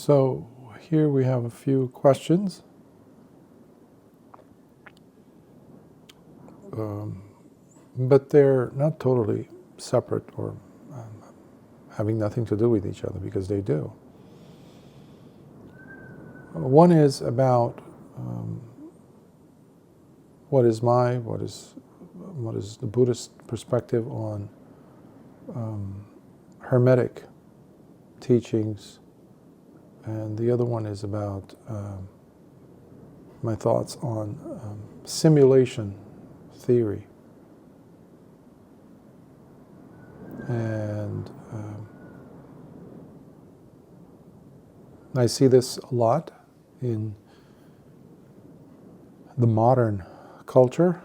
So here we have a few questions. But they're not totally separate or having nothing to do with each other, because they do. One is about what is the Buddhist perspective on Hermetic teachings, and the other one is about my thoughts on simulation theory. And I see this a lot in the modern culture,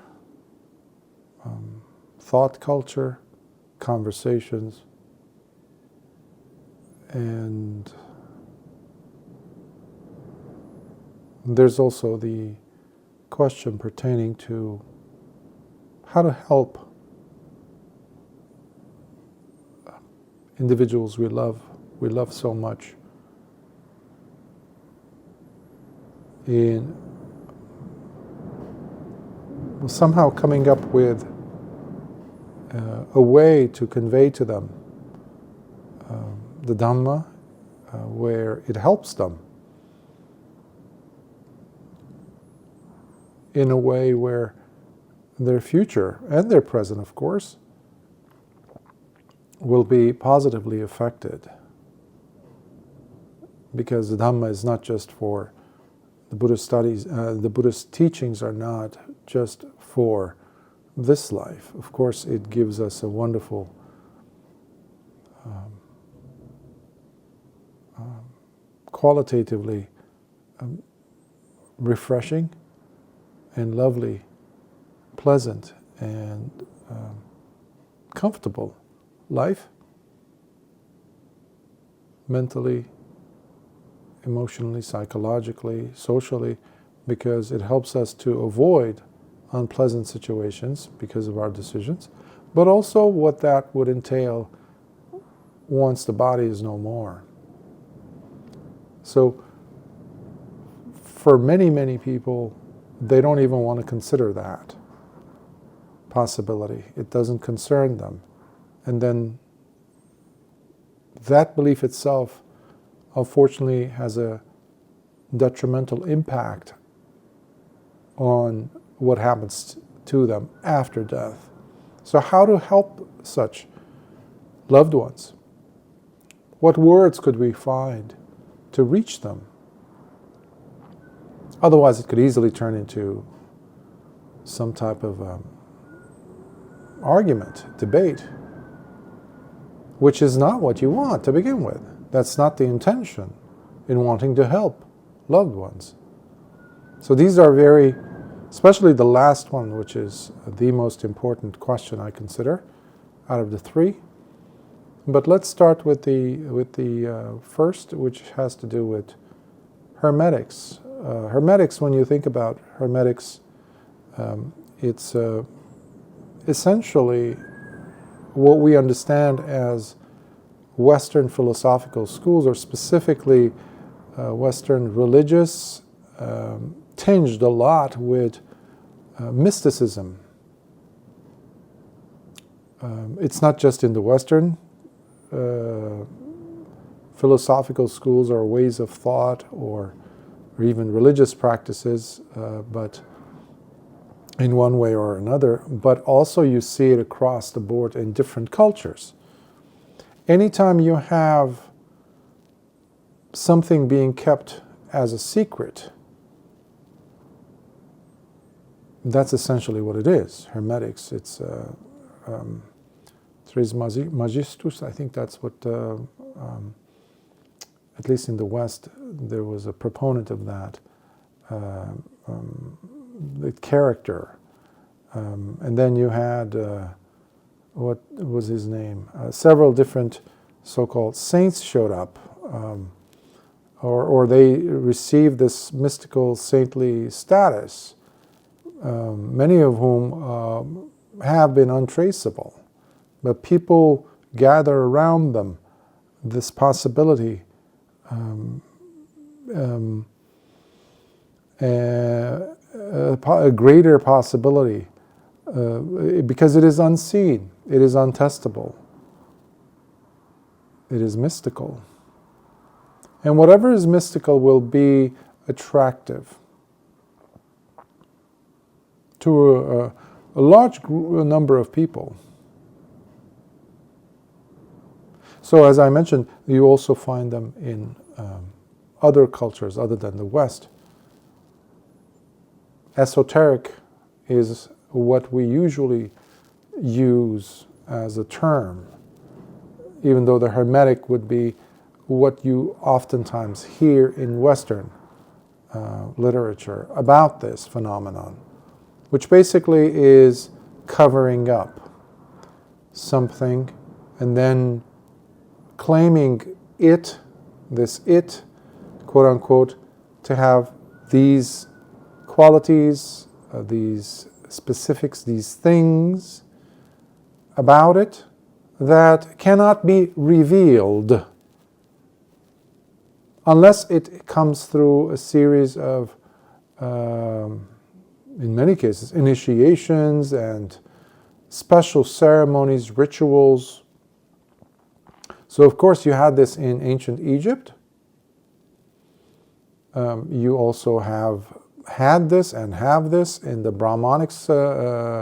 thought culture, conversations, and there's also the question pertaining to how to help individuals we love so much in somehow coming up with a way to convey to them the Dhamma where it helps them in a way where their future and their present, of course, will be positively affected. Because the Dhamma is not just for the Buddhist studies, the Buddhist teachings are not just for this life. Of course, it gives us a wonderful qualitatively refreshing and lovely, pleasant and comfortable life, mentally, emotionally, psychologically, socially, because it helps us to avoid unpleasant situations because of our decisions, but also what that would entail once the body is no more. So for many, many people, they don't even want to consider that possibility. It doesn't concern them. And then that belief itself, unfortunately, has a detrimental impact on what happens to them after death. So how to help such loved ones? What words could we find to reach them? Otherwise, it could easily turn into some type of argument, debate, which is not what you want to begin with. That's not the intention in wanting to help loved ones. So these are very, especially the last one, which is the most important question I consider out of the three. But let's start with the first, which has to do with Hermetics. Hermetics, when you think about Hermetics, it's essentially what we understand as Western philosophical schools, or specifically Western religious, tinged a lot with mysticism. It's not just in the Western philosophical schools or ways of thought or even religious practices, but in one way or another, but also you see it across the board in different cultures. Anytime you have something being kept as a secret, that's essentially what it is. Hermetics, it's Trismegistus, I think that's what, at least in the West, there was a proponent of that. The character. And then you had, what was his name? Several different so-called saints showed up, or they received this mystical saintly status, many of whom have been untraceable. But people gather around them this possibility a greater possibility because it is unseen, it is untestable, it is mystical. And whatever is mystical will be attractive to a large number of people. So as I mentioned, you also find them in other cultures other than the West. Esoteric is what we usually use as a term, even though the Hermetic would be what you oftentimes hear in Western literature about this phenomenon, which basically is covering up something and then claiming it, this it, quote unquote, to have these qualities, these specifics, these things about it that cannot be revealed unless it comes through a series of, in many cases, initiations and special ceremonies, rituals. So of course you had this in ancient Egypt. You also have had this and have this in the Brahmanics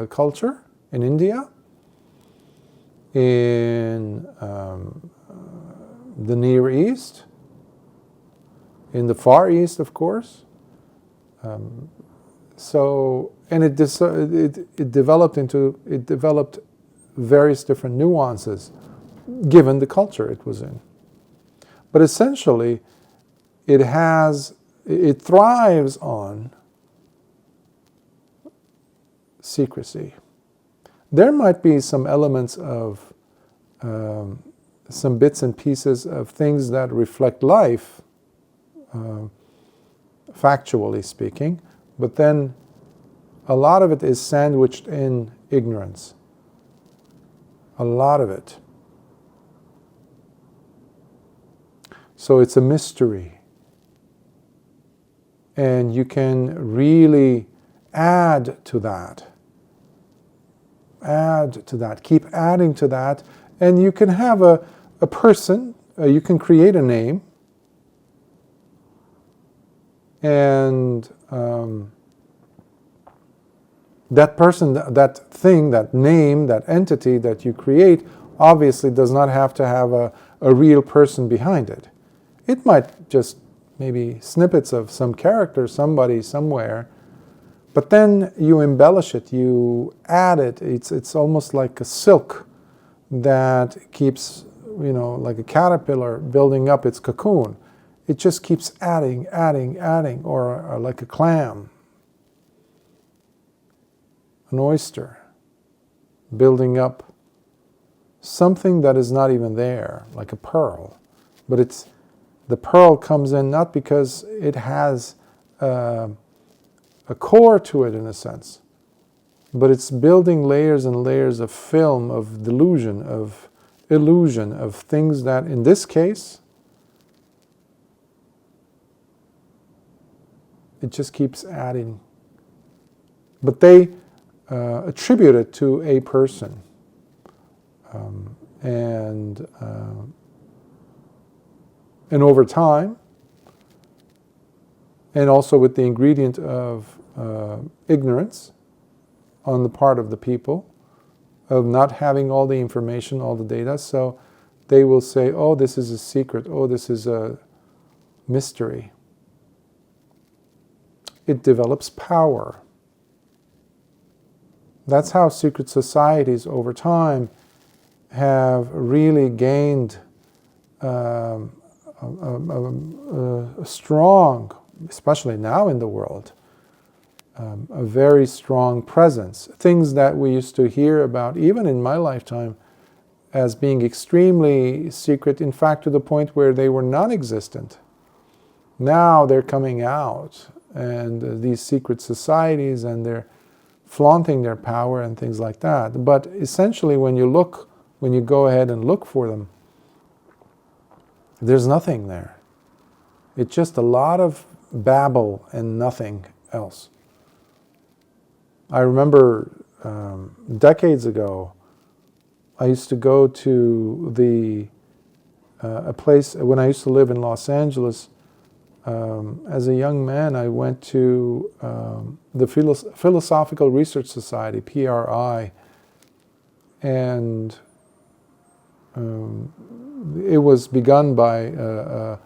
culture in India, in the Near East, in the Far East, of course. And it developed various different nuances given the culture it was in. But essentially, it thrives on secrecy. There might be some elements of some bits and pieces of things that reflect life, factually speaking, but then a lot of it is sandwiched in ignorance. A lot of it. So it's a mystery. And you can really add to that. Keep adding to that. And you can have a person, you can create a name. And that person, that thing, that name, that entity that you create obviously does not have to have a real person behind it. It might just maybe snippets of some character, somebody, somewhere, but then you embellish it, you add it. It's almost like a silk that keeps, like a caterpillar building up its cocoon. It just keeps adding, or like a clam, an oyster, building up something that is not even there, like a pearl. But the pearl comes in not because it has a core to it in a sense, but it's building layers and layers of film, of delusion, of illusion, of things that in this case, it just keeps adding. But they attribute it to a person. And over time, and also with the ingredient of ignorance on the part of the people, of not having all the information, all the data, so they will say, oh, this is a secret, oh, this is a mystery. It develops power. That's how secret societies over time have really gained a strong, especially now in the world, a very strong presence. Things that we used to hear about, even in my lifetime, as being extremely secret, in fact, to the point where they were non-existent. Now they're coming out, and these secret societies, and they're flaunting their power and things like that. But essentially, when you go ahead and look for them, there's nothing there. It's just a lot of babble and nothing else. I remember decades ago, I used to go to a place, when I used to live in Los Angeles, as a young man, I went to the Philosophical Research Society, PRI, and it was begun by a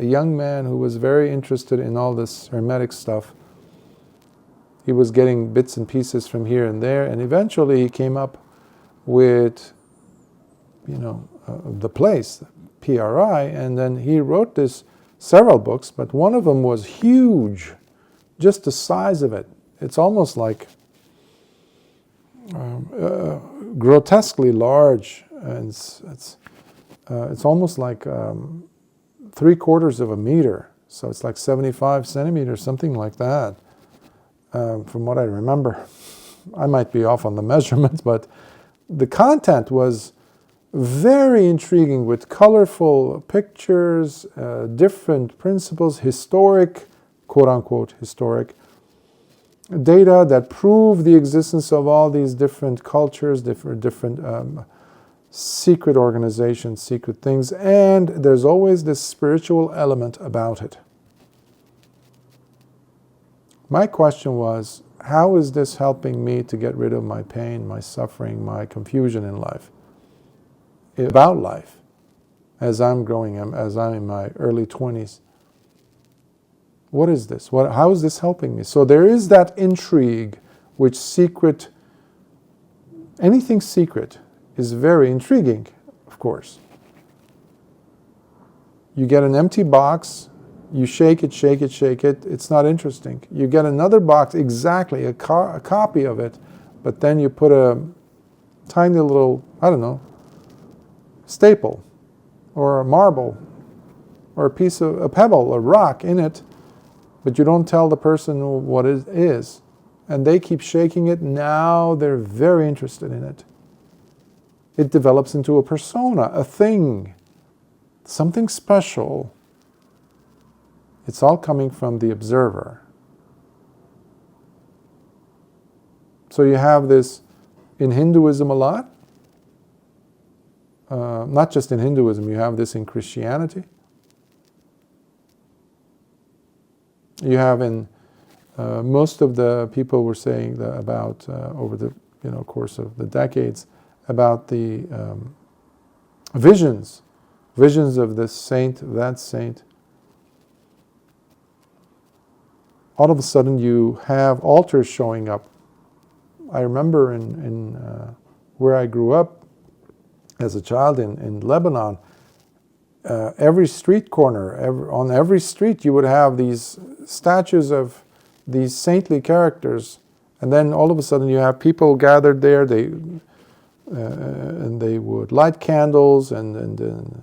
young man who was very interested in all this Hermetic stuff. He was getting bits and pieces from here and there, and eventually he came up with, the place, PRI, and then he wrote several books, but one of them was huge, just the size of it. It's almost like grotesquely large, and it's almost like 3/4 of a meter, so it's like 75 centimeters, something like that, from what I remember. I might be off on the measurements, but the content was very intriguing, with colorful pictures, different principles, historic, quote-unquote historic, data that prove the existence of all these different cultures, different secret organizations, secret things, and there's always this spiritual element about it. My question was, how is this helping me to get rid of my pain, my suffering, my confusion in life? About life, as I'm growing, as I'm in my early 20s. What is this? How is this helping me? So there is that intrigue, which anything secret is very intriguing, of course. You get an empty box, you shake it, it's not interesting. You get another box, exactly, a copy of it, but then you put a tiny little, staple, or a marble, or a pebble, a rock in it, but you don't tell the person what it is. And they keep shaking it, now they're very interested in it. It develops into a persona, a thing, something special. It's all coming from the observer. So you have this in Hinduism a lot. Not just in Hinduism, you have this in Christianity. You have in most of the people were saying about over the course of the decades about the visions of this saint, that saint. All of a sudden you have altars showing up. I remember in where I grew up as a child in Lebanon, every street corner, on every street you would have these statues of these saintly characters, and then all of a sudden you have people gathered there, and they would light candles, and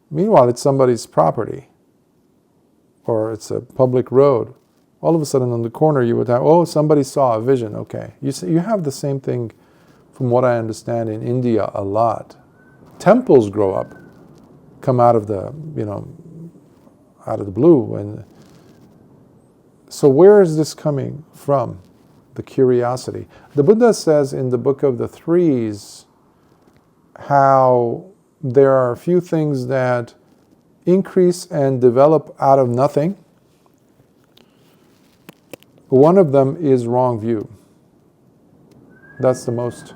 meanwhile it's somebody's property, or it's a public road. All of a sudden on the corner you would have, somebody saw a vision, okay. You have the same thing, from what I understand, in India a lot. Temples grow up, come out of the, out of the blue. And so where is this coming from? The curiosity. The Buddha says in the Book of the Threes how there are a few things that increase and develop out of nothing. One of them is wrong view. That's the most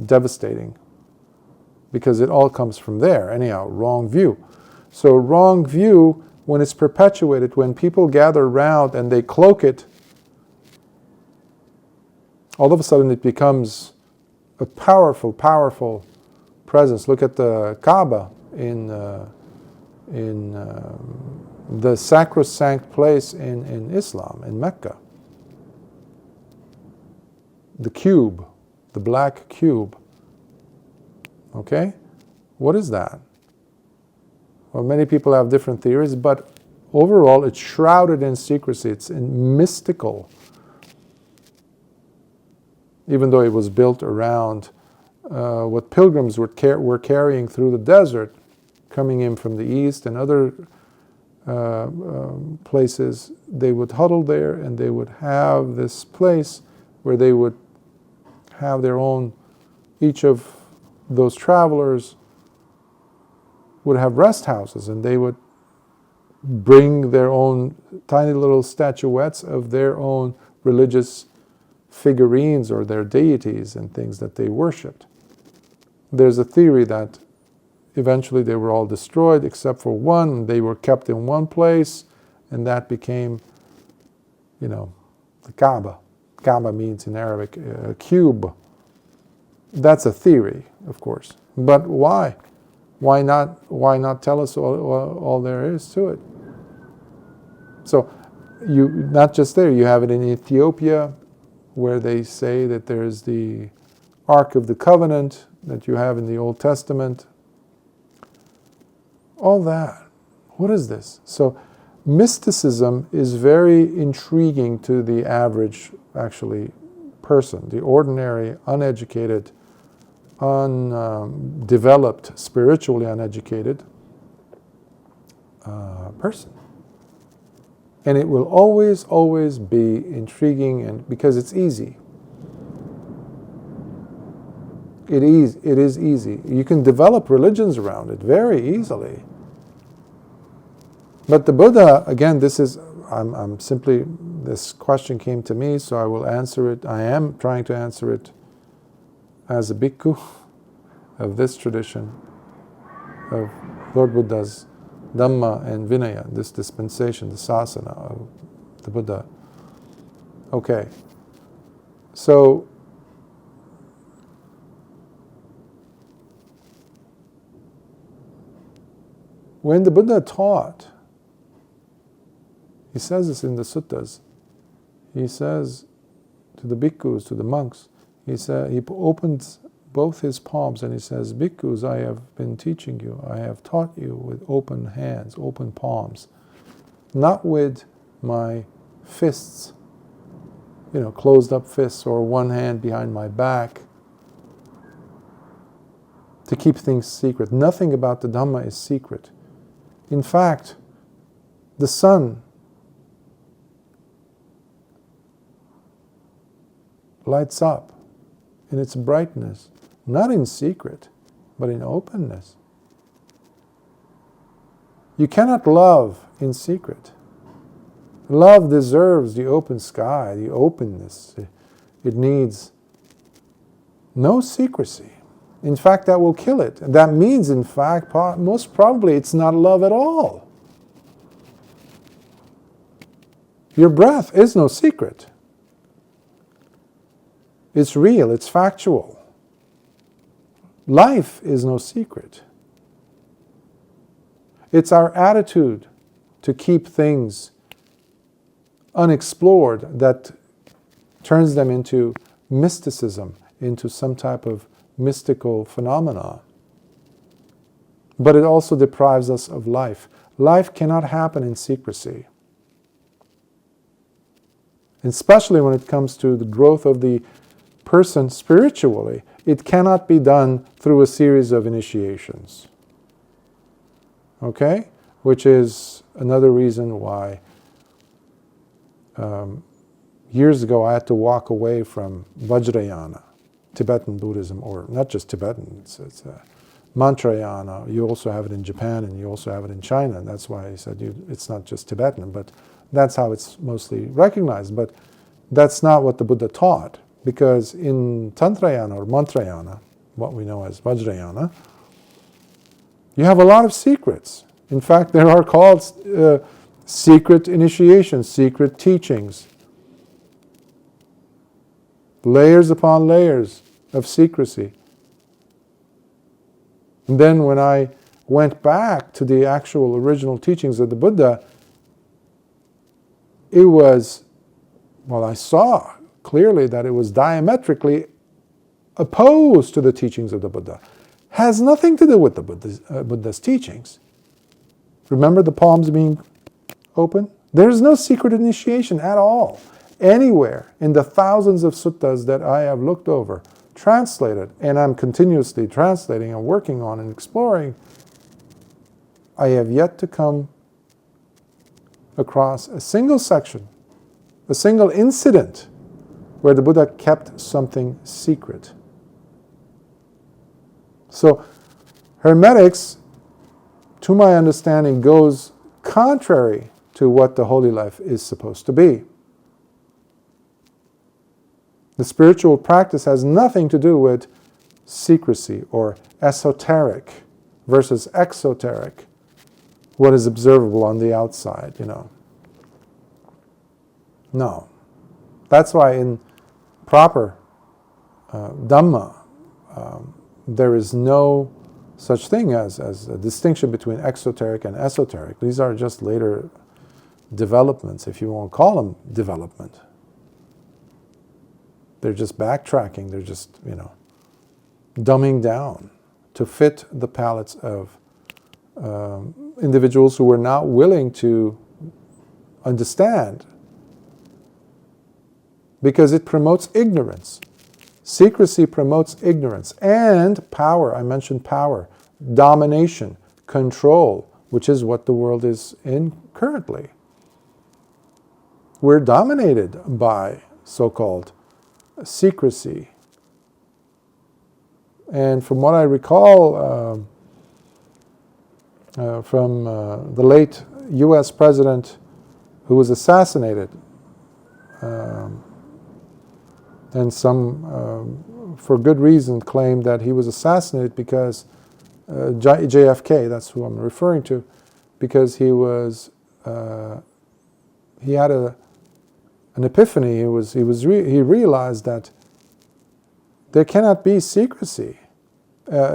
devastating, because it all comes from there. Anyhow, wrong view. So wrong view, when it's perpetuated, when people gather around and they cloak it, all of a sudden it becomes a powerful, powerful presence. Look at the Kaaba in the sacrosanct place in Islam, in Mecca. The cube, the black cube. Okay? What is that? Well, many people have different theories, but overall it's shrouded in secrecy. It's mystical. Even though it was built around what pilgrims were carrying through the desert, coming in from the east and other places, they would huddle there and they would have this place where they would have their own, each of those travelers would have rest houses, and they would bring their own tiny little statuettes of their own religious figurines or their deities and things that they worshipped. There's a theory that eventually they were all destroyed except for one, and they were kept in one place, and that became, the Kaaba. Kaaba means in Arabic cube. That's a theory, of course. But why? Why not tell us all there is to it? So, not just there, you have it in Ethiopia, where they say that there's the Ark of the Covenant that you have in the Old Testament. All that. What is this? So, mysticism is very intriguing to the average, actually, person, the ordinary, uneducated, undeveloped, spiritually uneducated person. And it will always, always be intriguing, and because it's easy. It is easy. You can develop religions around it very easily. But the Buddha, again, this question came to me, so I will answer it. I am trying to answer it as a Bhikkhu of this tradition of Lord Buddha's Dhamma and Vinaya, this dispensation, the sasana of the Buddha. Okay, so when the Buddha taught, he says this in the suttas, he says to the bhikkhus, to the monks, he opens both his palms and he says, "Bhikkhus, I have been teaching you, I have taught you with open hands, open palms, not with my fists, closed up fists or one hand behind my back to keep things secret. Nothing about the Dhamma is secret. In fact, the sun lights up in its brightness, not in secret, but in openness. You cannot love in secret. Love deserves the open sky, the openness. It needs no secrecy. In fact, that will kill it. And that means, in fact, most probably it's not love at all. Your breath is no secret. It's real, it's factual. Life is no secret. It's our attitude to keep things unexplored that turns them into mysticism, into some type of mystical phenomena. But it also deprives us of life. Life cannot happen in secrecy. Especially when it comes to the growth of the person spiritually, it cannot be done through a series of initiations. Okay? Which is another reason why years ago I had to walk away from Vajrayana, Tibetan Buddhism, or not just Tibetan, it's Mantrayana. You also have it in Japan and you also have it in China. And that's why I said it's not just Tibetan, but that's how it's mostly recognized. But that's not what the Buddha taught, because in Tantrayana or Mantrayana, what we know as Vajrayana, you have a lot of secrets. In fact, there are called secret initiations, secret teachings. Layers upon layers of secrecy. And then when I went back to the actual original teachings of the Buddha, it was, I saw clearly that it was diametrically opposed to the teachings of the Buddha. Has nothing to do with the Buddha's teachings. Remember the palms being open? There's no secret initiation at all. Anywhere in the thousands of suttas that I have looked over, translated, and I'm continuously translating and working on and exploring, I have yet to come across a single section, a single incident where the Buddha kept something secret. So, Hermetics, to my understanding, goes contrary to what the holy life is supposed to be. The spiritual practice has nothing to do with secrecy or esoteric versus exoteric, what is observable on the outside, No. That's why in proper Dhamma, there is no such thing as a distinction between exoteric and esoteric. These are just later developments, if you won't call them development. They're just backtracking, they're just, dumbing down to fit the palates of individuals who were not willing to understand, because it promotes ignorance. Secrecy promotes ignorance and power. I mentioned power, domination, control, which is what the world is in currently. We're dominated by so-called secrecy. And from what I recall from the late U.S. president who was assassinated, and some, for good reason, claimed that he was assassinated because JFK, that's who I'm referring to, because he had an epiphany. He realized that there cannot be secrecy,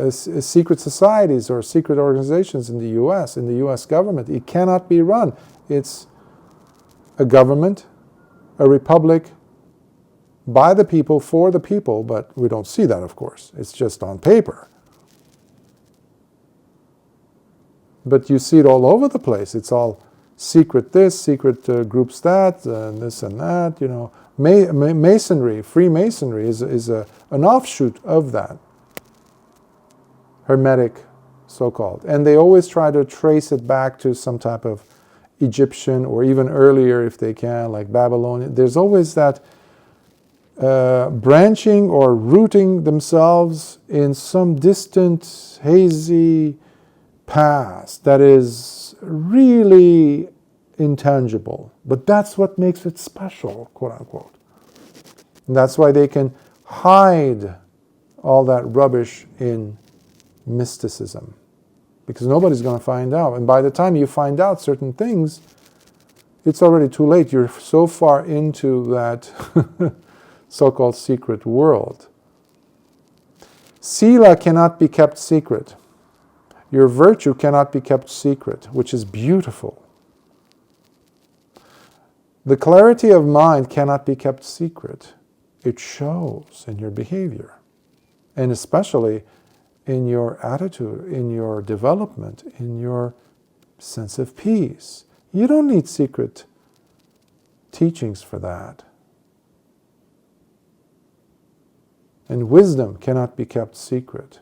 secret societies or secret organizations in the U.S. government. It cannot be run. It's a government, a republic, by the people, for the people, but we don't see that, of course. It's just on paper. But you see it all over the place. It's all secret this, secret groups that, and this and that, Masonry, Freemasonry is an offshoot of that. Hermetic, so-called. And they always try to trace it back to some type of Egyptian, or even earlier if they can, like Babylonian. There's always that branching or rooting themselves in some distant, hazy past that is really intangible. But that's what makes it special, quote unquote. And that's why they can hide all that rubbish in mysticism, because nobody's going to find out. And by the time you find out certain things, it's already too late. You're so far into that so-called secret world. Sila cannot be kept secret. Your virtue cannot be kept secret, which is beautiful. The clarity of mind cannot be kept secret. It shows in your behavior, and especially in your attitude, in your development, in your sense of peace. You don't need secret teachings for that. And wisdom cannot be kept secret,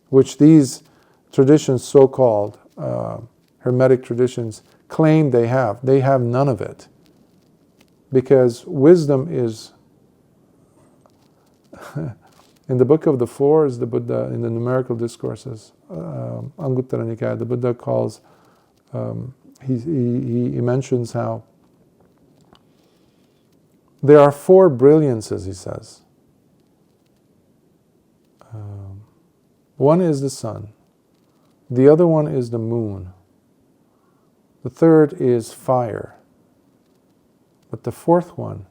which these traditions, so-called Hermetic traditions, claim they have. They have none of it. Because wisdom is, in the Book of the Fours, the Buddha, in the numerical discourses, Anguttara Nikaya, the Buddha calls, he mentions how there are 4 brilliances, he says. One is the sun. The other one is the moon. The third is fire. But the fourth one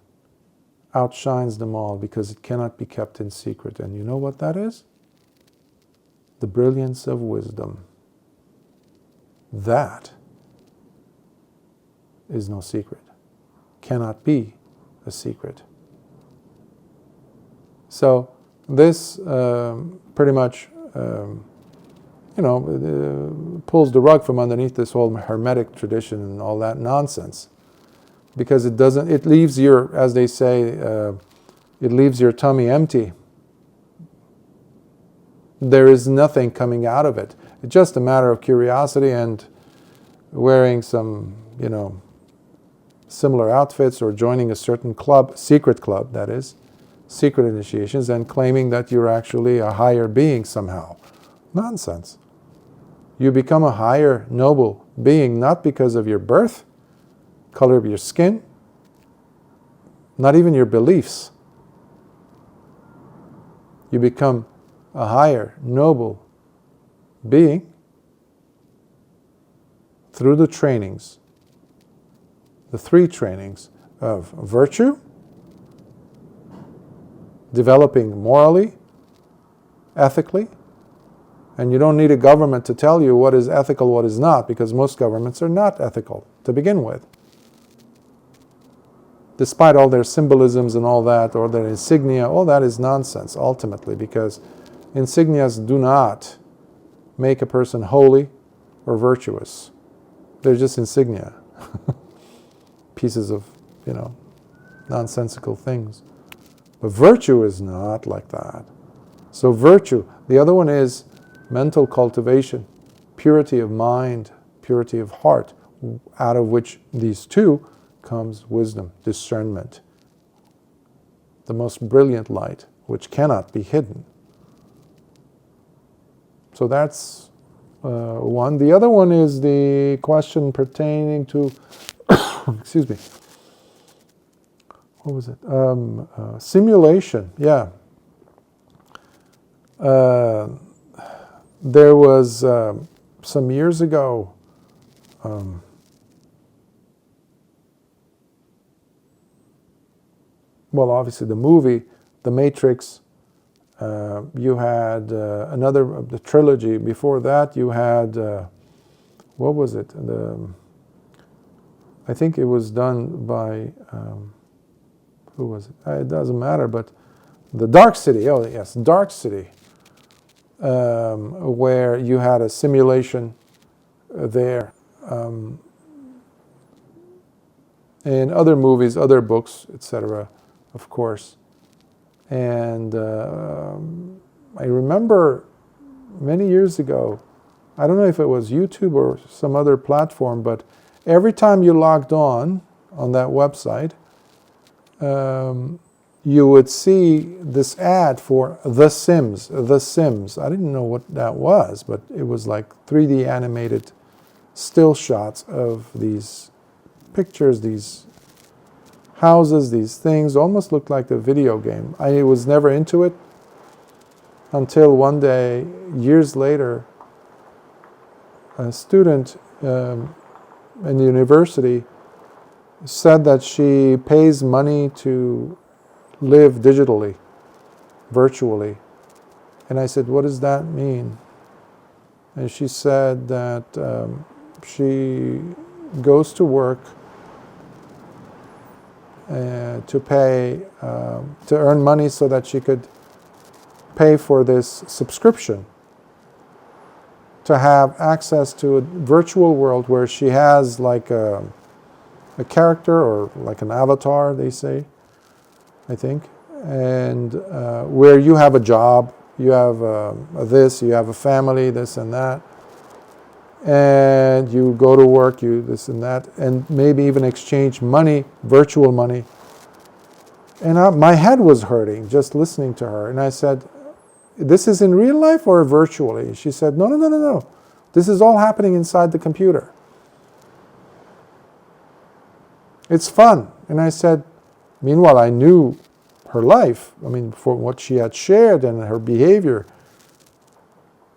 outshines them all because it cannot be kept in secret. And you know what that is? The brilliance of wisdom. That is no secret. Cannot be a secret. So this pretty much pulls the rug from underneath this whole Hermetic tradition and all that nonsense. Because it leaves your, as they say, it leaves your tummy empty. There is nothing coming out of it. It's just a matter of curiosity and wearing some, similar outfits or joining a certain club, secret club that is, secret initiations, and claiming that you're actually a higher being somehow. Nonsense. You become a higher, noble being not because of your birth, color of your skin, not even your beliefs. You become a higher, noble being through the trainings, the 3 trainings of virtue, developing morally, ethically, and you don't need a government to tell you what is ethical, what is not, because most governments are not ethical to begin with. Despite all their symbolisms and all that, or their insignia, all that is nonsense ultimately, because insignias do not make a person holy or virtuous. They're just insignia. Pieces of, nonsensical things. But virtue is not like that. So virtue. The other one is mental cultivation, purity of mind, purity of heart, out of which these 2 comes wisdom, discernment, the most brilliant light, which cannot be hidden. So that's one. The other one is the question pertaining to, excuse me, what was it? Simulation, yeah. There was some years ago, well, obviously the movie, The Matrix, you had the trilogy. Before that, you had, what was it? I think it was done by, who was it? It doesn't matter, but the Dark City, oh yes, Dark City, where you had a simulation there. And other movies, other books, etc., of course. And I remember many years ago, I don't know if it was YouTube or some other platform, but every time you logged on that website, you would see this ad for The Sims. The Sims. I didn't know what that was, but it was like 3D animated still shots of these pictures, these houses, these things. Almost looked like a video game. I was never into it until one day, years later, a student in the university said that she pays money to live digitally, virtually. And I said, what does that mean? And she said that she goes to work to pay, to earn money so that she could pay for this subscription, to have access to a virtual world where she has like a character or like an avatar, they say, I think, and where you have a job, you have this, you have a family, this and that, and you go to work, you this and that, and maybe even exchange money, virtual money. And my head was hurting just listening to her. And I said, this is in real life or virtually? She said, no. This is all happening inside the computer. It's fun. And I said, meanwhile, I knew her life. I mean, for what she had shared and her behavior.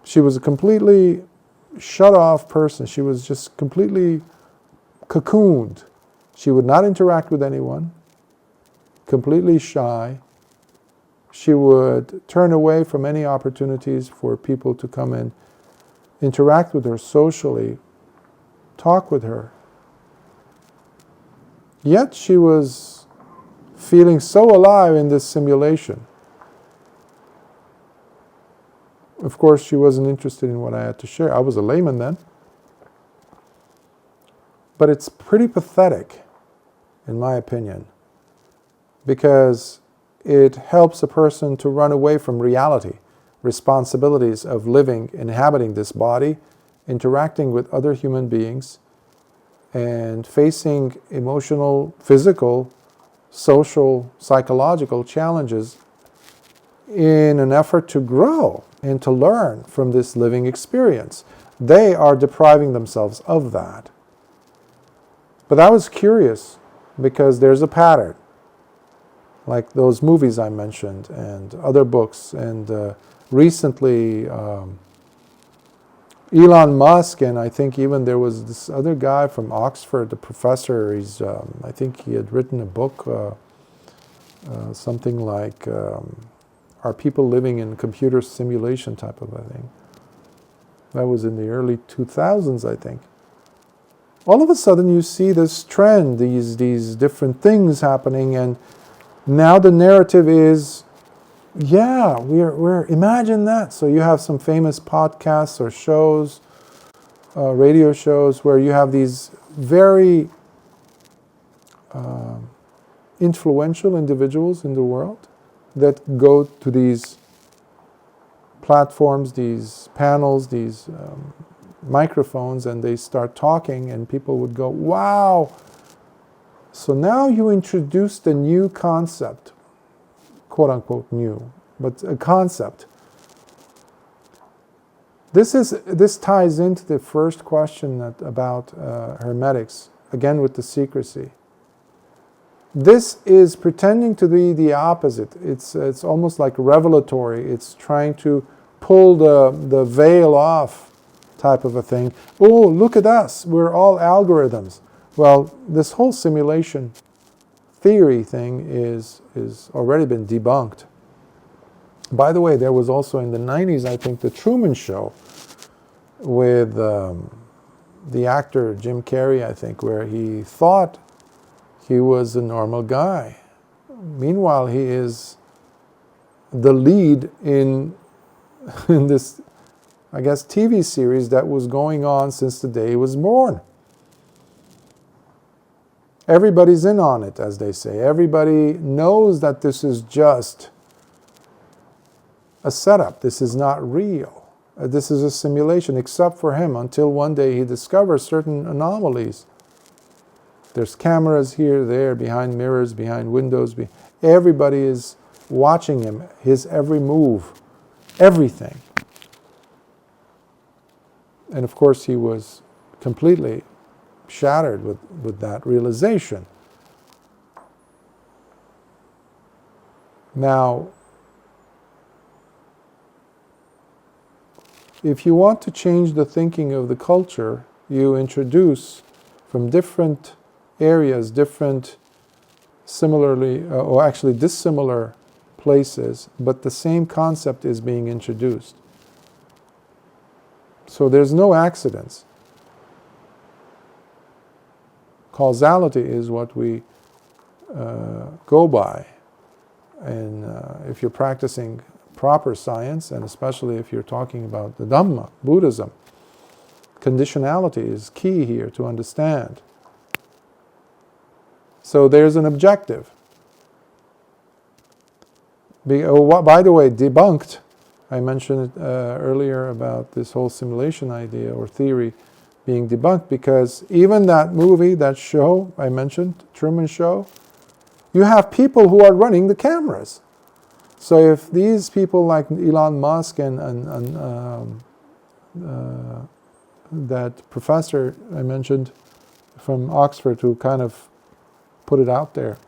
She was a completely shut off person. She was just completely cocooned. She would not interact with anyone. Completely shy. She would turn away from any opportunities for people to come and interact with her socially, talk with her. Yet she was feeling so alive in this simulation. Of course, she wasn't interested in what I had to share. I was a layman then. But it's pretty pathetic, in my opinion, because it helps a person to run away from reality, responsibilities of living, inhabiting this body, interacting with other human beings, and facing emotional, physical, social, psychological challenges in an effort to grow and to learn from this living experience. They are depriving themselves of that. But I was curious because there's a pattern, like those movies I mentioned and other books, and recently Elon Musk, and I think even there was this other guy from Oxford, the professor. I think he had written a book, something like "Are People Living in Computer Simulation?" type of a thing. That was in the early 2000s, I think. All of a sudden, you see this trend, these different things happening, and now the narrative is, yeah, we're imagine that. So you have some famous podcasts or shows, radio shows, where you have these very influential individuals in the world that go to these platforms, these panels, these microphones, and they start talking, and people would go, wow. So now you introduced a new concept, quote unquote new, but a concept. This ties into the first question about Hermetics, again with the secrecy. This is pretending to be the opposite. It's almost like revelatory. It's trying to pull the veil off, type of a thing. Oh, look at us, we're all algorithms. Well, this whole simulation theory thing is already been debunked. By the way, there was also in the 90s, I think, the Truman Show with the actor Jim Carrey, I think, where he thought he was a normal guy. Meanwhile, he is the lead in this, I guess, TV series that was going on since the day he was born. Everybody's in on it, as they say. Everybody knows that this is just a setup. This is not real. This is a simulation, except for him, until one day he discovers certain anomalies. There's cameras here, there, behind mirrors, behind windows. Everybody is watching him, his every move, everything. And of course, he was completely shattered with that realization. Now, if you want to change the thinking of the culture, you introduce from different areas, different similarly, or actually dissimilar places, but the same concept is being introduced. So there's no accidents. Causality is what we go by. And if you're practicing proper science, and especially if you're talking about the Dhamma, Buddhism, conditionality is key here to understand. So there's an objective. By the way, debunked, I mentioned it earlier about this whole simulation idea or theory being debunked, because even that movie, that show I mentioned, Truman Show, you have people who are running the cameras. So if these people like Elon Musk and that professor I mentioned from Oxford who kind of put it out there,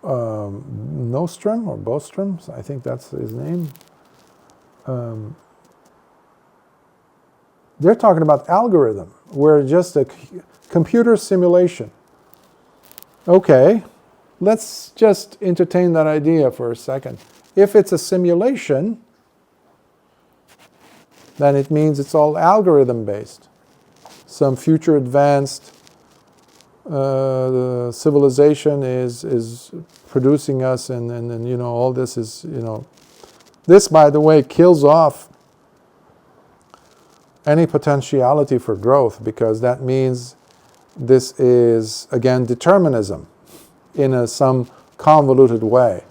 Nostrom or Bostrom, I think that's his name. They're talking about algorithm. We're just a computer simulation. Okay, let's just entertain that idea for a second. If it's a simulation, then it means it's all algorithm based. Some future advanced the civilization is producing us, and you know, all this is, you know, this, by the way, kills off any potentiality for growth, because that means this is, again, determinism in some convoluted way.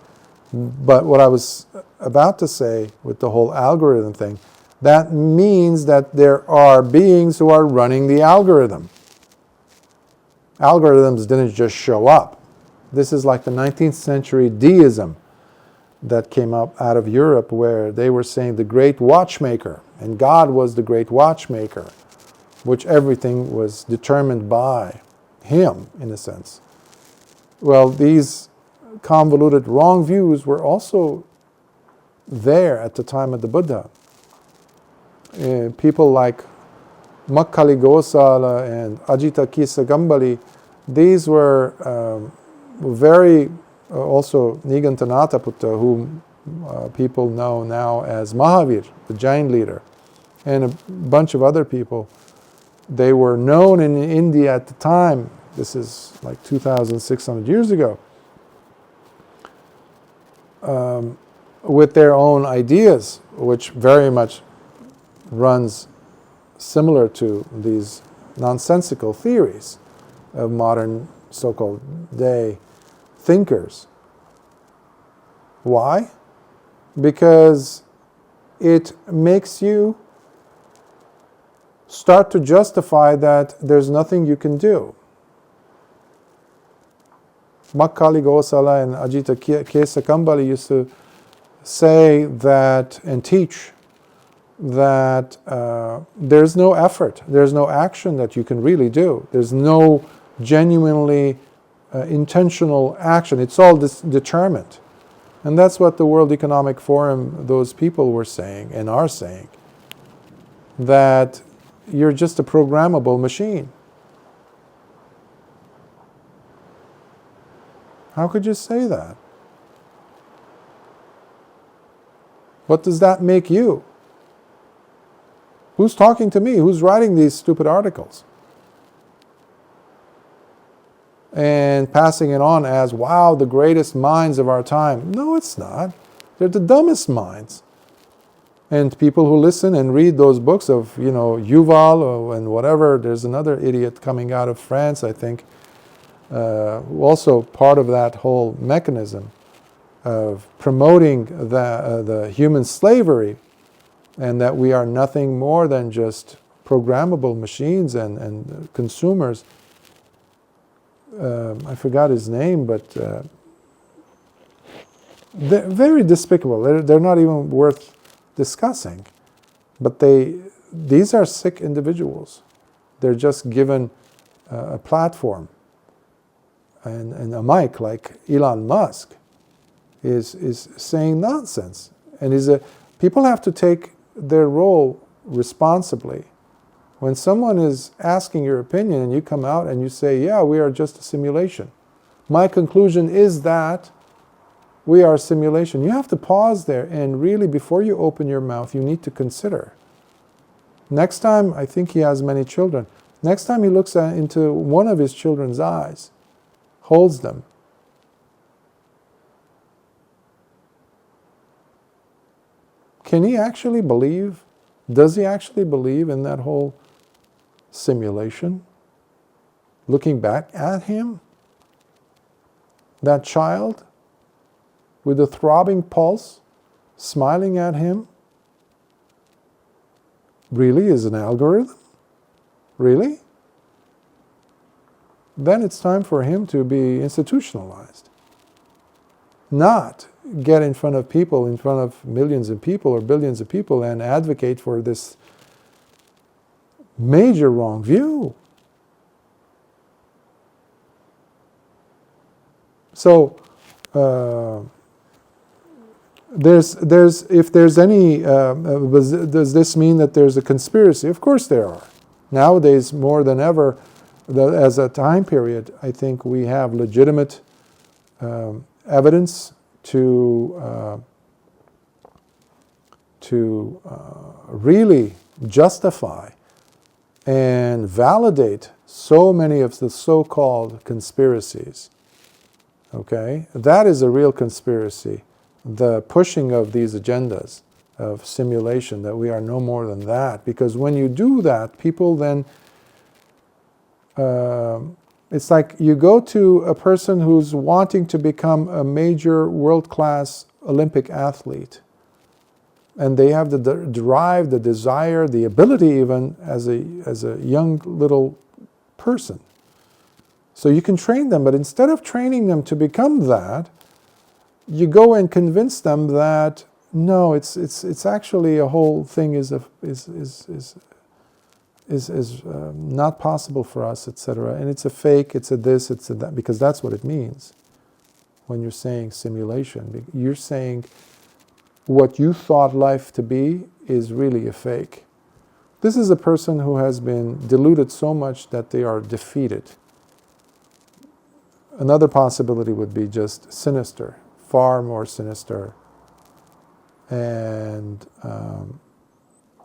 But what I was about to say with the whole algorithm thing, That means that there are beings who are running the algorithm. Algorithms didn't just show up. This is like the 19th century deism that came up out of Europe, where they were saying the great watchmaker, and God was the great watchmaker, which everything was determined by him, in a sense. Well, these convoluted wrong views were also there at the time of the Buddha. People like Makkali Gosala and Ajita Kisagambali, these were very, also Nigantanataputta, whom people know now as Mahavir, the Jain leader, and a bunch of other people. They were known in India at the time, this is like 2,600 years ago, with their own ideas, which very much runs similar to these nonsensical theories of modern so-called day thinkers. Why? Because it makes you start to justify that there's nothing you can do. Makkali Gosala and Ajita Kesakambali used to say that and teach that there's no effort, there's no action that you can really do. There's no genuinely intentional action. It's all determined. And that's what the World Economic Forum, those people were saying and are saying, that you're just a programmable machine. How could you say that? What does that make you? Who's talking to me? Who's writing these stupid articles? And passing it on as, wow, the greatest minds of our time. No, it's not. They're the dumbest minds. And people who listen and read those books of, Yuval and whatever, there's another idiot coming out of France, I think, also part of that whole mechanism of promoting the human slavery, and that we are nothing more than just programmable machines and consumers. I forgot his name, but they're very despicable. They're not even worth discussing. But these are sick individuals. They're just given a platform and a mic, like Elon Musk is saying nonsense. And people have to take their role responsibly. When someone is asking your opinion and you come out and you say, yeah, we are just a simulation. My conclusion is that we are a simulation. You have to pause there and really, before you open your mouth, you need to consider. Next time, I think he has many children, next time he looks into one of his children's eyes, holds them, can he actually believe? Does he actually believe in that whole simulation? Looking back at him, that child with a throbbing pulse, smiling at him, really is an algorithm? Really? Then it's time for him to be institutionalized. Not get in front of people, in front of millions of people or billions of people, and advocate for this major wrong view. So, if there's any, does this mean that there's a conspiracy? Of course there are. Nowadays, more than ever, as a time period, I think we have legitimate evidence to really justify and validate so many of the so-called conspiracies. Okay? That is a real conspiracy. The pushing of these agendas of simulation, that we are no more than that. Because when you do that, people then, it's like you go to a person who's wanting to become a major world-class Olympic athlete, And they have the drive, the desire, the ability even as a young little person. So you can train them, but instead of training them to become that, you go and convince them that no, it's actually a whole thing is not possible for us, etc. And it's a fake, it's a this, it's a that, because that's what it means when you're saying simulation. You're saying what you thought life to be is really a fake. This is a person who has been deluded so much that they are defeated. Another possibility would be just sinister, far more sinister. And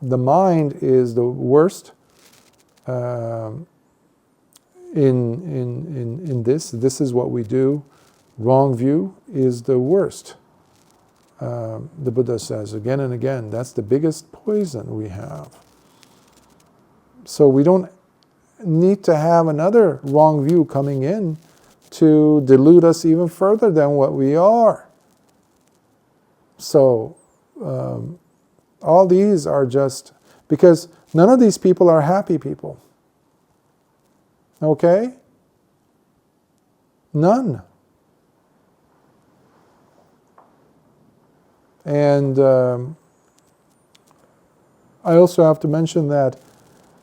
the mind is the worst in this. This is what we do. Wrong view is the worst. The Buddha says again and again, that's the biggest poison we have. So we don't need to have another wrong view coming in to delude us even further than what we are. So all these are just, because none of these people are happy people. Okay? None. And I also have to mention that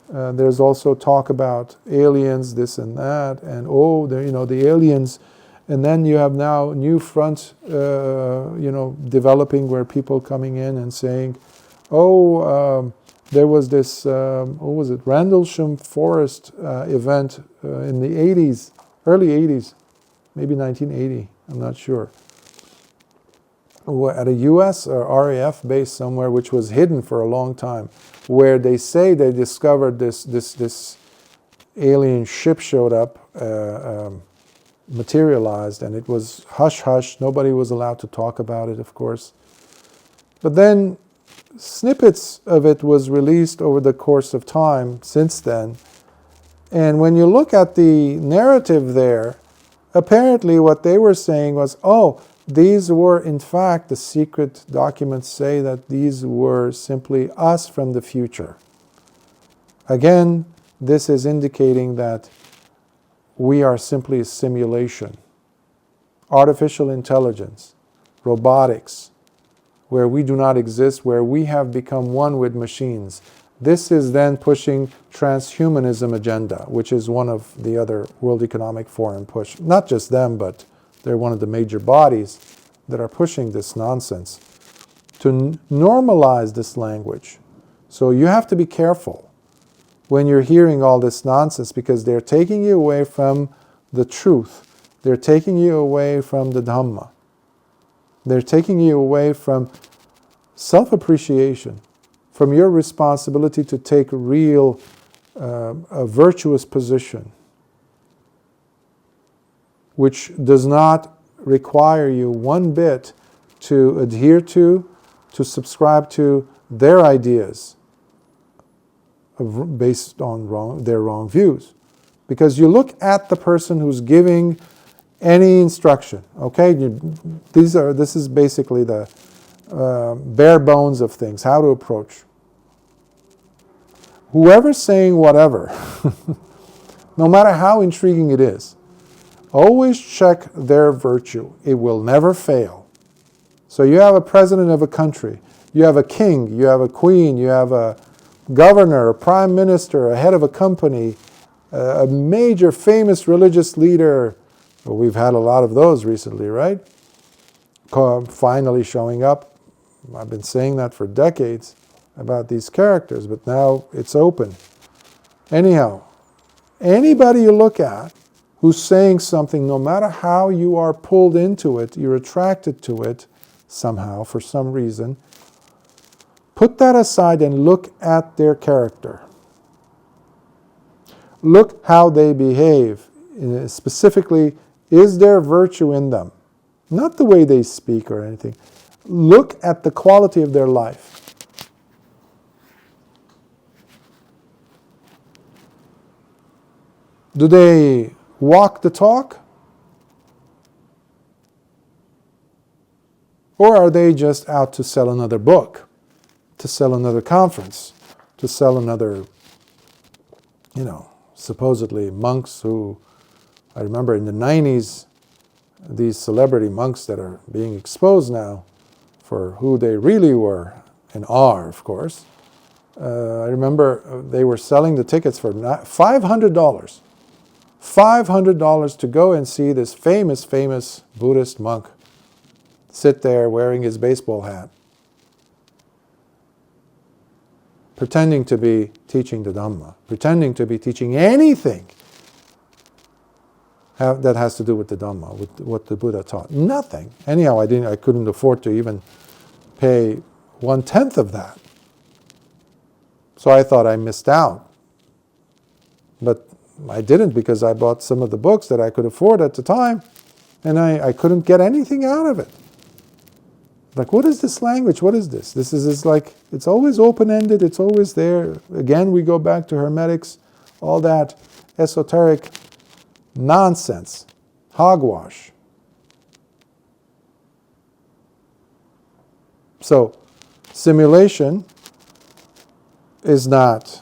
there's also talk about aliens, this and that, and the aliens, and then you have now new front, developing where people coming in and saying, there was this, what was it, Rendlesham Forest event in the 80s, early 80s, maybe 1980, I'm not sure, at a US or RAF base somewhere, which was hidden for a long time, where they say they discovered this alien ship showed up, materialized, and it was hush-hush. Nobody was allowed to talk about it, of course. But then snippets of it was released over the course of time since then. And when you look at the narrative there, apparently what they were saying was, these were, in fact, the secret documents say that these were simply us from the future. Again, this is indicating that we are simply a simulation. Artificial intelligence, robotics, where we do not exist, where we have become one with machines. This is then pushing transhumanism agenda, which is one of the other World Economic Forum push. Not just them, but they're one of the major bodies that are pushing this nonsense to normalize this language. So you have to be careful when you're hearing all this nonsense, because they're taking you away from the truth. They're taking you away from the Dhamma. They're taking you away from self-appreciation, from your responsibility to take real, a virtuous position, which does not require you one bit to adhere to subscribe to their ideas based on their wrong views. Because you look at the person who's giving any instruction, okay? This is basically the bare bones of things, how to approach. Whoever's saying whatever, no matter how intriguing it is, always check their virtue. It will never fail. So you have a president of a country, you have a king, you have a queen, you have a governor, a prime minister, a head of a company, a major famous religious leader. Well, we've had a lot of those recently, right? Finally showing up. I've been saying that for decades about these characters, but now it's open. Anyhow, anybody you look at who's saying something, no matter how you are pulled into it, you're attracted to it somehow, for some reason, put that aside and look at their character. Look how they behave. Specifically, is there virtue in them? Not the way they speak or anything. Look at the quality of their life. Do they walk the talk? Or are they just out to sell another book? to sell another conference, to sell another, supposedly monks who, I remember in the 90s, these celebrity monks that are being exposed now for who they really were and are, of course. I remember they were selling the tickets for $500. $500 to go and see this famous Buddhist monk sit there wearing his baseball hat, pretending to be teaching the Dhamma, pretending to be teaching anything that has to do with the Dhamma, with what the Buddha taught. Nothing. Anyhow, I couldn't afford to even pay 1/10 of that. So I thought I missed out. But I didn't, because I bought some of the books that I could afford at the time, and I couldn't get anything out of it. Like, what is this language? What is this? This is like, it's always open-ended, it's always there. Again, we go back to Hermetics, all that esoteric nonsense, hogwash. So, simulation is not,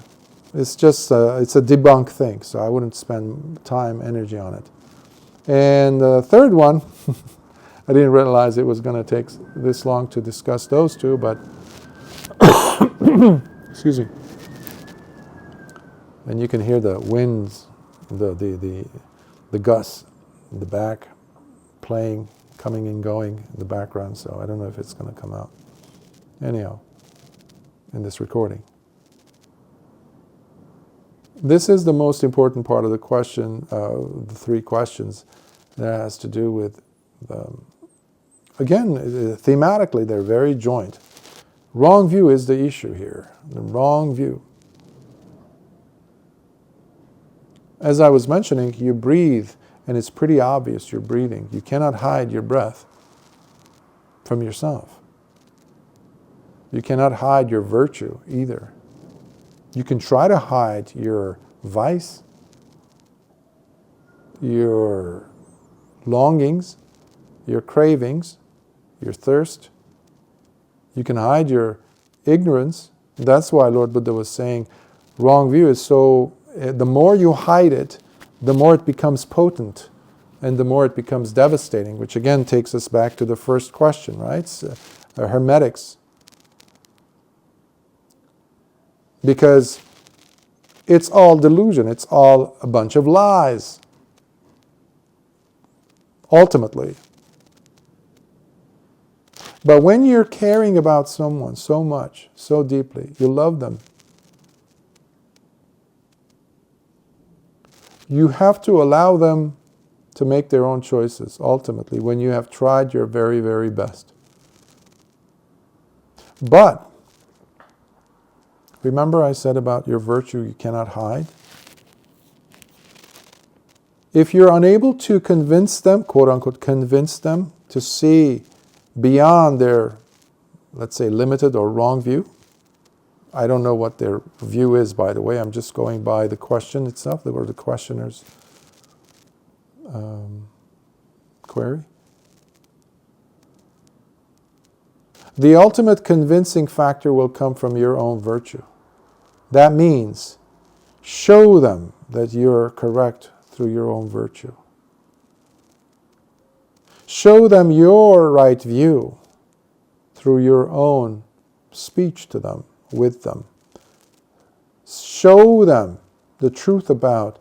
it's just, it's a debunk thing, so I wouldn't spend time, energy on it. And the third one, I didn't realize it was going to take this long to discuss those two, but excuse me. And you can hear the winds, the gusts in the back, playing, coming and going in the background, so I don't know if it's going to come out. Anyhow, in this recording. This is the most important part of the question, the three questions, that has to do with, again, thematically, they're very joint. Wrong view is the issue here, the wrong view. As I was mentioning, you breathe, and it's pretty obvious you're breathing. You cannot hide your breath from yourself. You cannot hide your virtue either. You can try to hide your vice, your longings, your cravings, your thirst. You can hide your ignorance. That's why Lord Buddha was saying wrong view is so, the more you hide it, the more it becomes potent and the more it becomes devastating, which again takes us back to the first question, right? Hermetics. Because it's all delusion, it's all a bunch of lies. Ultimately. But when you're caring about someone so much, so deeply, you love them, you have to allow them to make their own choices, ultimately, when you have tried your very, very best. But, remember I said about your virtue you cannot hide? If you're unable to convince them, quote unquote, convince them to see beyond their, let's say, limited or wrong view. I don't know what their view is, by the way. I'm just going by the question itself, or the questioner's query. The ultimate convincing factor will come from your own virtue. That means show them that you're correct through your own virtue. Show them your right view through your own speech to them, with them. Show them the truth about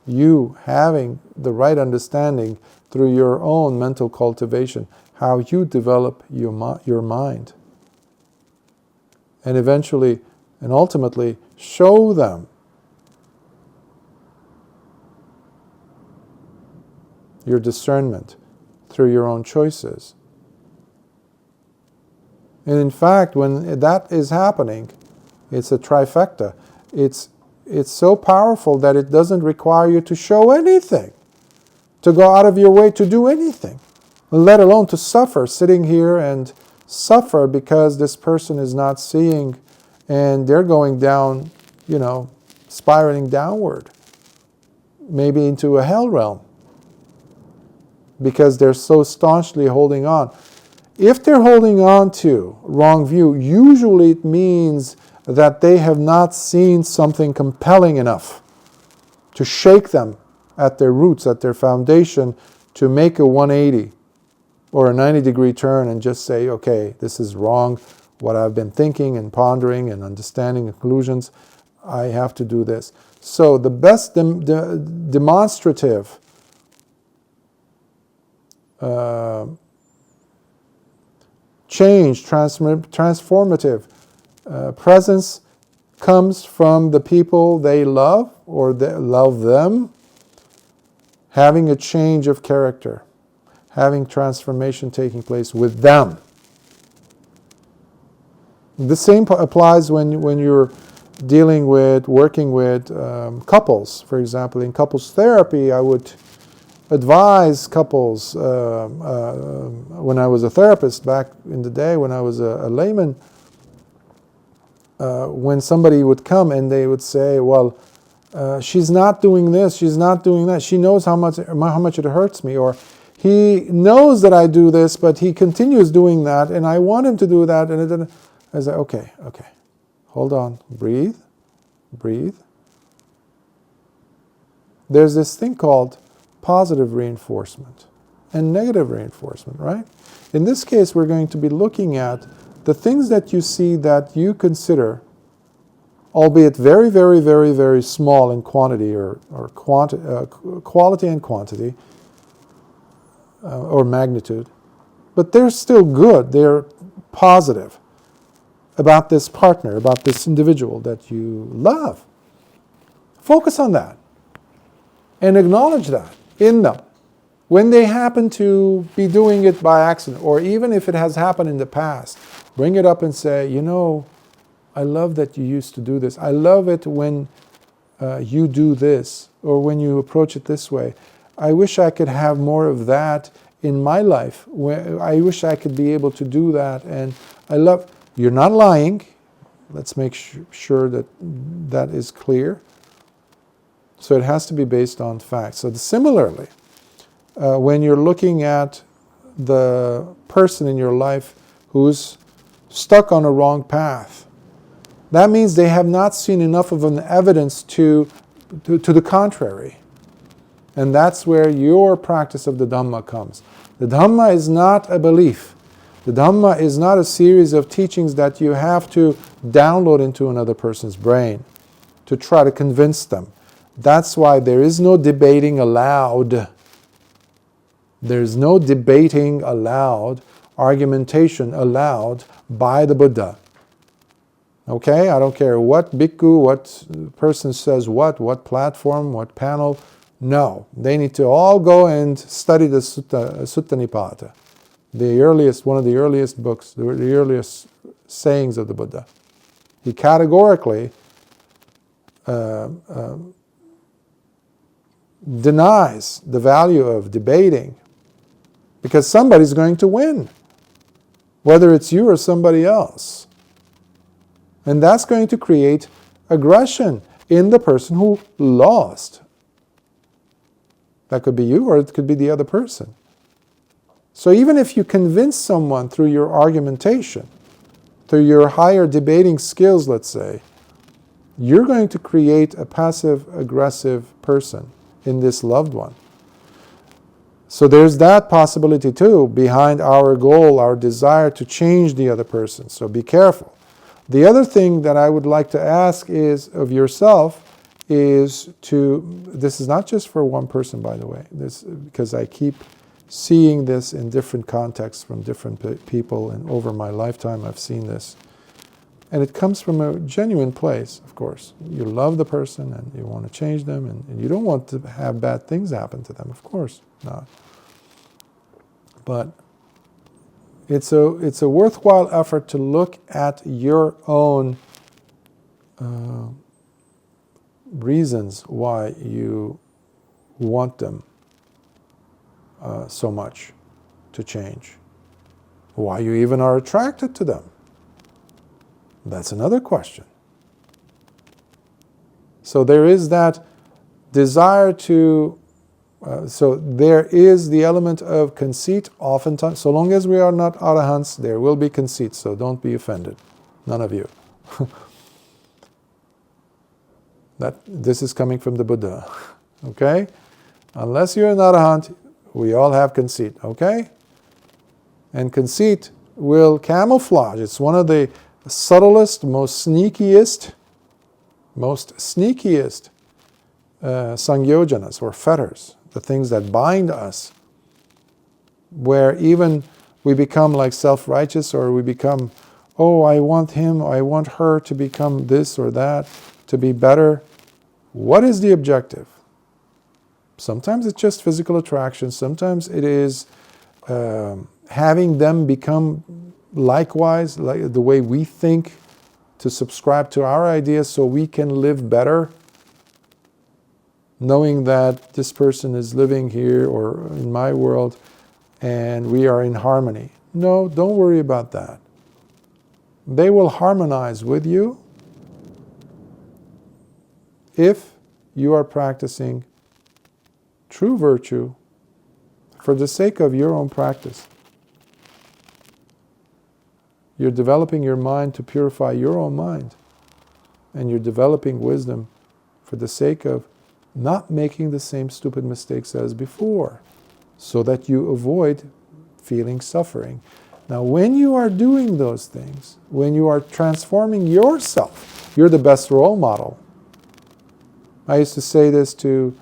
you having the right understanding through your own mental cultivation, how you develop your mind. And eventually, and ultimately, show them your discernment through your own choices. And in fact, when that is happening, it's a trifecta. It's so powerful that it doesn't require you to show anything, to go out of your way to do anything, let alone to suffer, sitting here and suffer because this person is not seeing and they're going down, spiraling downward, maybe into a hell realm, because they're so staunchly holding on. If they're holding on to wrong view, usually it means that they have not seen something compelling enough to shake them at their roots, at their foundation, to make a 180 or a 90-degree turn and just say, okay, this is wrong, what I've been thinking and pondering and understanding conclusions, I have to do this. So the best demonstrative change, transformative presence comes from the people they love or they love them, having a change of character, having transformation taking place with them. The same applies when you're working with couples. For example, in couples therapy, I would advise couples, when I was a therapist back in the day, when I was a layman, when somebody would come and they would say, well, she's not doing this, she's not doing that, she knows how much it hurts me, or he knows that I do this, but he continues doing that, and I want him to do that, and I was like, okay, hold on, breathe. There's this thing called positive reinforcement and negative reinforcement, right? In this case, we're going to be looking at the things that you see that you consider, albeit very, very, very, very small in quantity or quality and quantity or magnitude, but they're still good, they're positive about this partner, about this individual that you love. Focus on that and acknowledge that in them. When they happen to be doing it by accident, or even if it has happened in the past, bring it up and say, I love that you used to do this. I love it when you do this, or when you approach it this way. I wish I could have more of that in my life. I wish I could be able to do that. And you're not lying. Let's make sure that that is clear. So it has to be based on facts. So similarly, when you're looking at the person in your life who's stuck on a wrong path, that means they have not seen enough of an evidence to the contrary. And that's where your practice of the Dhamma comes. The Dhamma is not a belief. The Dhamma is not a series of teachings that you have to download into another person's brain to try to convince them. That's why there is no debating allowed. There's no debating allowed, argumentation allowed by the Buddha. Okay? I don't care what bhikkhu, what person says what platform, what panel. No. They need to all go and study the Sutta Nipata. One of the earliest books, the earliest sayings of the Buddha. He categorically denies the value of debating, because somebody's going to win, whether it's you or somebody else. And that's going to create aggression in the person who lost. That could be you, or it could be the other person. So even if you convince someone through your argumentation, through your higher debating skills, let's say, you're going to create a passive-aggressive person in this loved one. So there's that possibility too, behind our goal, our desire to change the other person. So be careful. The other thing that I would like to ask is of yourself is this is not just for one person, by the way, because I keep seeing this in different contexts from different people, and over my lifetime I've seen this. And it comes from a genuine place, of course. You love the person and you want to change them, and you don't want to have bad things happen to them, of course not. But it's a worthwhile effort to look at your own reasons why you want them so much to change. Why you even are attracted to them. That's another question. So there is that desire to So there is the element of conceit oftentimes. So long as we are not arahants, there will be conceit, so don't be offended. None of you. This is coming from the Buddha. Okay? Unless you're an arahant, we all have conceit. Okay? And conceit will camouflage. It's one of the subtlest, most sneakiest sangyojanas or fetters, the things that bind us, where even we become like self-righteous, or we become, oh, I want him, I want her to become this or that, to be better. What is the objective? Sometimes it's just physical attraction, sometimes it is having them become likewise, like the way we think, to subscribe to our ideas so we can live better, knowing that this person is living here or in my world and we are in harmony. No, don't worry about that. They will harmonize with you if you are practicing true virtue for the sake of your own practice. You're developing your mind to purify your own mind, and you're developing wisdom for the sake of not making the same stupid mistakes as before, so that you avoid feeling suffering. Now, when you are doing those things, when you are transforming yourself, you're the best role model. I used to say this to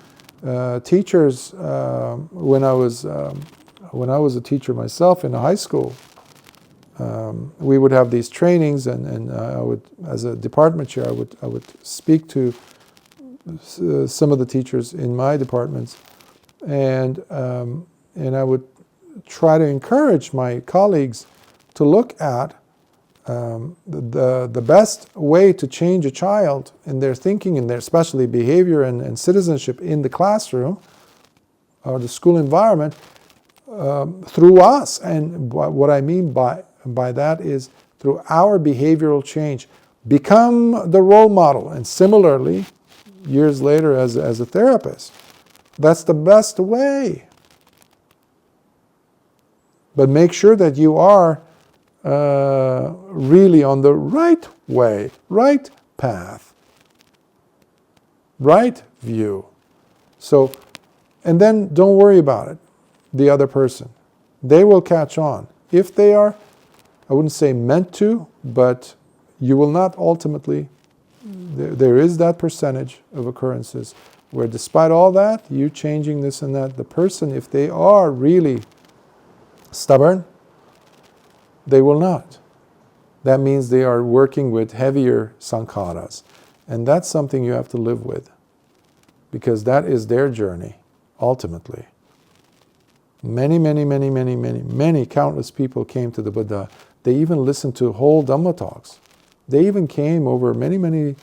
teachers when I was a teacher myself in a high school. We would have these trainings, and I would, as a department chair, I would speak to some of the teachers in my departments, and I would try to encourage my colleagues to look at the best way to change a child in their thinking, in their especially behavior and citizenship in the classroom or the school environment through us. And what I mean by that is through our behavioral change. Become the role model. And similarly, years later as a therapist, that's the best way. But make sure that you are really on the right way, right path, right view. So, and then don't worry about it, the other person. They will catch on. If they are, I wouldn't say meant to, but you will not ultimately, there is that percentage of occurrences where despite all that, you changing this and that, the person, if they are really stubborn, they will not. That means they are working with heavier sankharas. And that's something you have to live with, because that is their journey, ultimately. Many countless people came to the Buddha. They even listened to whole Dhamma talks. They even came over many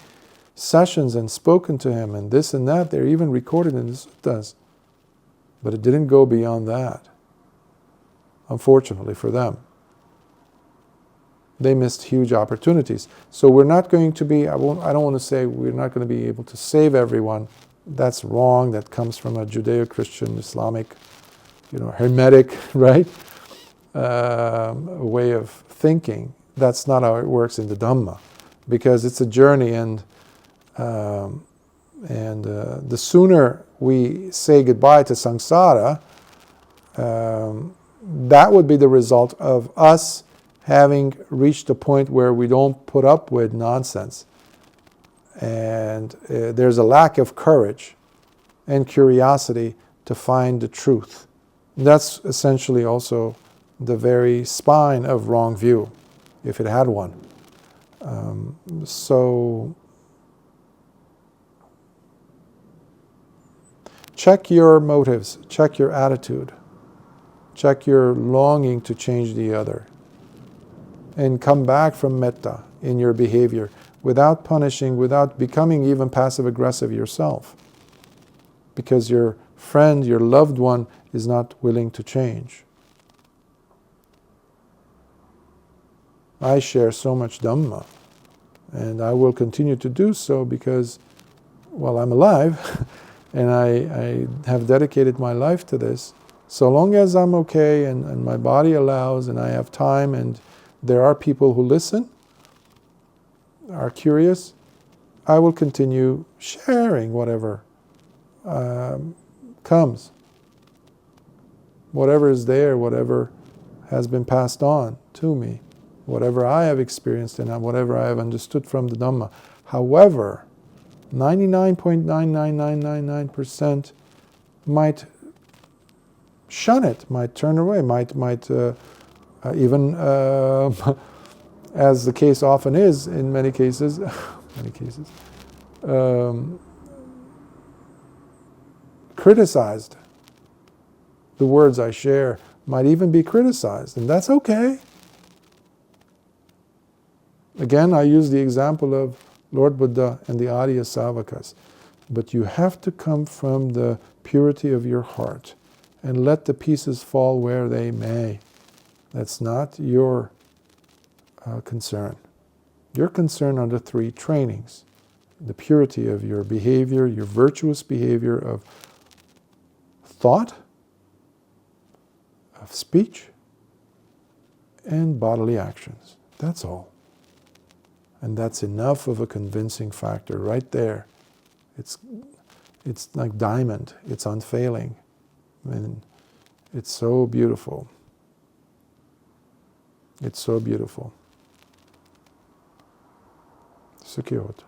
sessions and spoken to him and this and that. They're even recorded in the suttas. But it didn't go beyond that, unfortunately for them. They missed huge opportunities. So we're not going to be, I don't want to say we're not going to be able to save everyone. That's wrong. That comes from a Judeo-Christian, Islamic, Hermetic, right? Way of thinking. That's not how it works in the Dhamma, because it's a journey, and the sooner we say goodbye to samsara, that would be the result of us having reached a point where we don't put up with nonsense, and there's a lack of courage and curiosity to find the truth. That's essentially also the very spine of wrong view, if it had one. So check your motives, check your attitude, check your longing to change the other, and come back from metta in your behavior without punishing, without becoming even passive-aggressive yourself, because your friend, your loved one, is not willing to change. I share so much Dhamma, and I will continue to do so because, well, I'm alive, and I have dedicated my life to this, so long as I'm okay and my body allows and I have time and there are people who listen, are curious, I will continue sharing whatever comes. Whatever is there, whatever has been passed on to me, whatever I have experienced and whatever I have understood from the Dhamma. However, 99.99999% might shun it, might turn away, might even, as the case often is in many cases, criticized. The words I share might even be criticized, and that's okay. Again, I use the example of Lord Buddha and the Arya Savakas. But you have to come from the purity of your heart and let the pieces fall where they may. That's not your concern. Your concern are the three trainings. The purity of your behavior, your virtuous behavior of thought, of speech, and bodily actions. That's all. And that's enough of a convincing factor right there. It's like diamond. It's unfailing. And it's so beautiful. It's so beautiful. Sukhiyot.